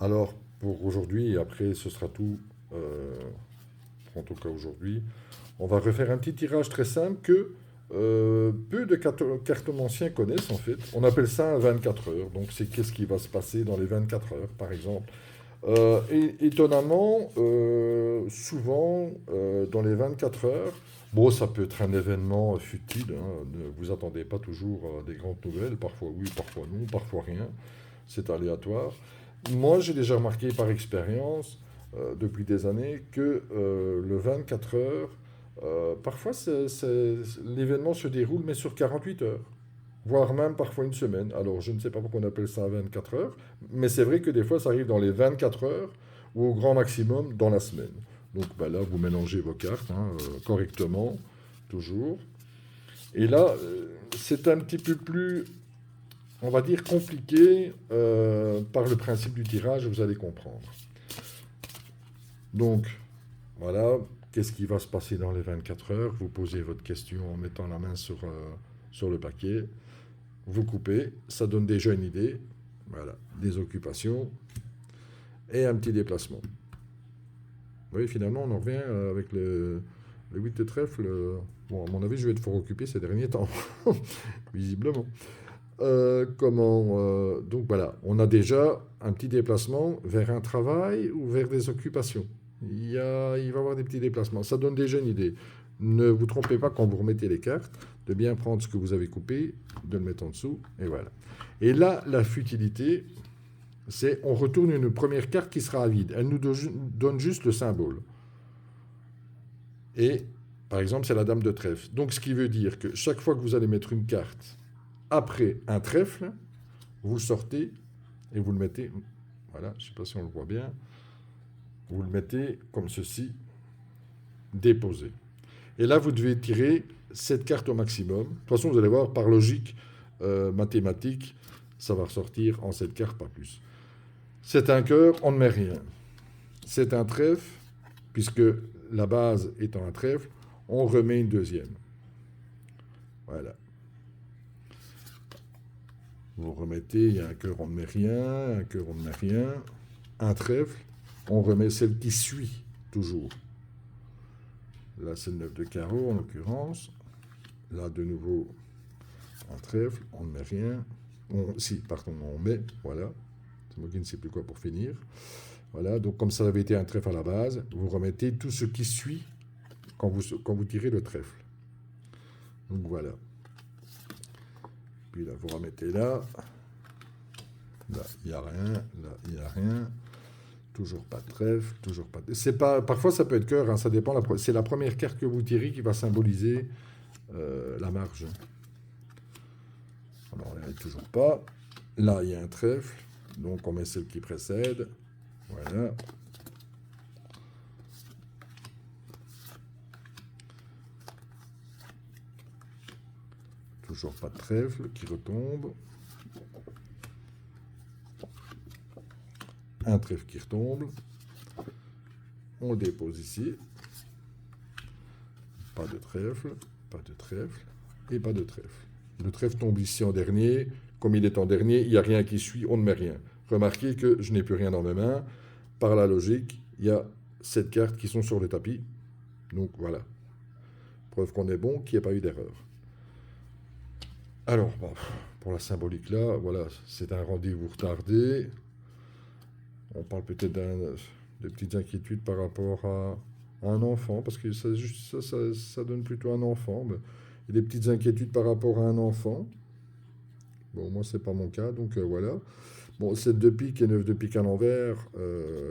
Alors, pour aujourd'hui, et après ce sera tout, en tout cas aujourd'hui, on va refaire un petit tirage très simple que peu de cartomanciens connaissent en fait. On appelle ça un 24 heures. Donc c'est qu'est-ce qui va se passer dans les 24 heures, par exemple. Et étonnamment, souvent, dans les 24 heures, bon, ça peut être un événement futile, hein, ne vous attendez pas toujours à des grandes nouvelles, parfois oui, parfois non, parfois rien, c'est aléatoire. Moi, j'ai déjà remarqué par expérience, depuis des années, que le 24 heures, parfois l'événement se déroule, mais sur 48 heures, voire même parfois une semaine. Alors, je ne sais pas pourquoi on appelle ça 24 heures, mais c'est vrai que des fois, ça arrive dans les 24 heures ou au grand maximum dans la semaine. Donc bah là, vous mélangez vos cartes hein, correctement, toujours. Et là, c'est un petit peu plus, on va dire, compliqué par le principe du tirage, vous allez comprendre. Donc, voilà, qu'est-ce qui va se passer dans les 24 heures? Vous posez votre question en mettant la main sur le paquet. Vous coupez, ça donne déjà une idée. Voilà, des occupations et un petit déplacement. Oui, finalement, on en revient avec le 8 de trèfle. Bon, à mon avis, je vais être fort occupé ces derniers temps, visiblement. Donc voilà, on a déjà un petit déplacement vers un travail ou vers des occupations. Il va y avoir des petits déplacements. Ça donne déjà une idée. Ne vous trompez pas quand vous remettez les cartes, de bien prendre ce que vous avez coupé, de le mettre en dessous, et voilà. Et là, la futilité, c'est on retourne une première carte qui sera à vide. Elle nous donne juste le symbole. Et, par exemple, c'est la dame de trèfle. Donc, ce qui veut dire que chaque fois que vous allez mettre une carte après un trèfle, vous le sortez et vous le mettez, voilà, je ne sais pas si on le voit bien, vous le mettez comme ceci, déposé. Et là, vous devez tirer cette carte au maximum. De toute façon, vous allez voir, par logique mathématique, ça va ressortir en cette carte, pas plus. C'est un cœur, on ne met rien. C'est un trèfle, puisque la base étant un trèfle, on remet une deuxième. Voilà. Vous remettez, il y a un cœur, on ne met rien, un cœur, on ne met rien, un trèfle, on remet celle qui suit, toujours. Là, c'est le 9 de carreau, en l'occurrence. Là, de nouveau, un trèfle, on ne met rien. Pardon, on met, voilà. C'est moi qui ne sais plus quoi pour finir. Voilà, donc comme ça avait été un trèfle à la base, vous remettez tout ce qui suit quand vous tirez le trèfle. Donc voilà. Puis là, vous remettez là. Là, il n'y a rien. Là, il n'y a rien. Toujours pas de trèfle, toujours pas de... C'est pas... Parfois, ça peut être cœur, hein, ça dépend. C'est la première carte que vous tirez qui va symboliser la marge. Alors, il n'y a toujours pas. Là, il y a un trèfle. Donc, on met celle qui précède. Voilà. Toujours pas de trèfle qui retombe. Un trèfle qui retombe. On le dépose ici. Pas de trèfle, pas de trèfle et pas de trèfle. Le trèfle tombe ici en dernier. Comme il est en dernier, il n'y a rien qui suit, on ne met rien. Remarquez que je n'ai plus rien dans mes mains. Par la logique, il y a 7 cartes qui sont sur le tapis. Donc voilà. Preuve qu'on est bon, qu'il n'y a pas eu d'erreur. Alors, bon, pour la symbolique là, voilà, c'est un rendez-vous retardé. On parle peut-être de petites inquiétudes par rapport à un enfant, parce que ça donne plutôt un enfant. Mais il y a des petites inquiétudes par rapport à un enfant. Bon, moi, c'est pas mon cas, donc voilà. Bon, 7 de pique et 9 de pique à l'envers,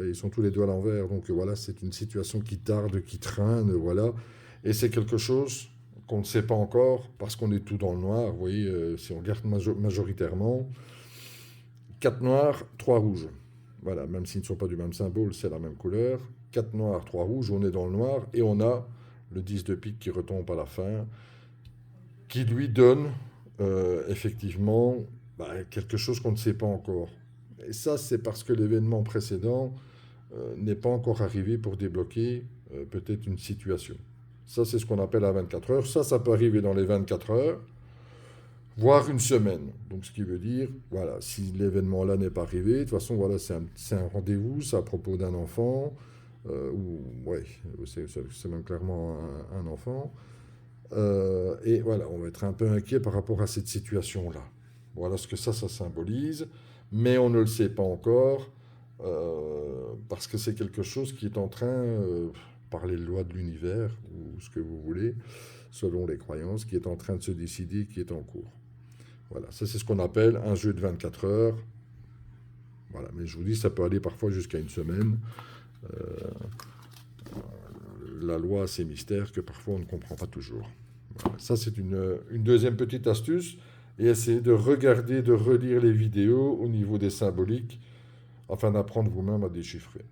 ils sont tous les deux à l'envers, donc voilà, c'est une situation qui tarde, qui traîne, voilà. Et c'est quelque chose qu'on ne sait pas encore, parce qu'on est tout dans le noir, vous voyez, si on regarde majoritairement, 4 noirs, 3 rouges. Voilà, même s'ils ne sont pas du même symbole, c'est la même couleur. 4 noirs, 3 rouges, on est dans le noir, et on a le 10 de pique qui retombe à la fin, qui lui donne effectivement quelque chose qu'on ne sait pas encore. Et ça, c'est parce que l'événement précédent n'est pas encore arrivé pour débloquer peut-être une situation. Ça, c'est ce qu'on appelle à 24 heures. Ça peut arriver dans les 24 heures. voire une semaine. Donc, ce qui veut dire, voilà, si l'événement-là n'est pas arrivé, de toute façon, voilà, c'est un rendez-vous, c'est à propos d'un enfant, ou, ouais, c'est même clairement un enfant. Et voilà, on va être un peu inquiet par rapport à cette situation-là. Voilà ce que ça symbolise, mais on ne le sait pas encore, parce que c'est quelque chose qui est en train, par les lois de l'univers, ou ce que vous voulez, selon les croyances, qui est en train de se décider, qui est en cours. Voilà, ça c'est ce qu'on appelle un jeu de 24 heures. Voilà, mais je vous dis, ça peut aller parfois jusqu'à une semaine. La loi a ses mystères que parfois on ne comprend pas toujours. Voilà, ça c'est une deuxième petite astuce. Et essayez de regarder, de relire les vidéos au niveau des symboliques afin d'apprendre vous-même à déchiffrer.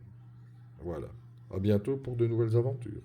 Voilà. À bientôt pour de nouvelles aventures.